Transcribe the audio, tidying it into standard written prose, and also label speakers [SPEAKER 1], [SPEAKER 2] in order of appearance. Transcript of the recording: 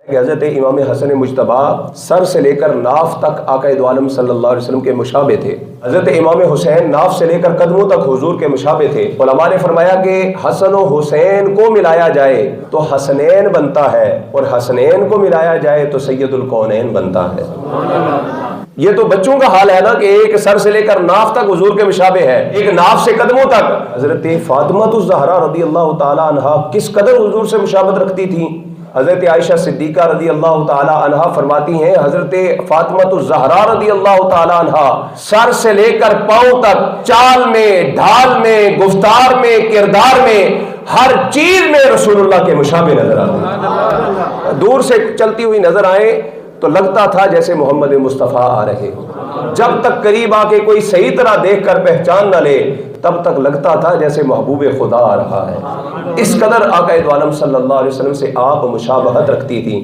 [SPEAKER 1] کہ حضرت امام حسن مجتبی سر سے لے کر ناف تک آقا دو عالم صلی اللہ علیہ وسلم کے مشابہ تھے. حضرت امام حسین ناف سے لے کر قدموں تک حضور کے مشابہ تھے. علماء نے فرمایا کہ حسن و حسین کو ملایا جائے تو حسنین بنتا ہے، اور حسنین کو ملایا جائے تو سید الکونین بنتا ہے. یہ تو بچوں کا حال ہے نا کہ ایک سر سے لے کر ناف تک حضور کے مشابہ ہے، ایک ناف سے قدموں تک. حضرت فاطمہ الزہرا رضی اللہ تعالی عنہا کس قدر حضور سے مشابہت رکھتی تھیں. حضرت عائشہ صدیقہ رضی اللہ تعالی عنہا فرماتی ہیں حضرت فاطمہ الزہرا رضی اللہ تعالی عنہا سر سے لے کر پاؤں تک، چال میں، ڈھال میں، گفتار میں، کردار میں، ہر چیز میں رسول اللہ کے مشابہ نظر آتے. دور سے چلتی ہوئی نظر آئیں تو لگتا تھا جیسے محمد مصطفیٰ آ رہے. جب تک قریب آ کے کوئی صحیح طرح دیکھ کر پہچان نہ لے تب تک لگتا تھا جیسے محبوب خدا آ رہا ہے. اس قدر آقا دو عالم صلی اللہ علیہ وسلم سے آپ مشابہت رکھتی تھی.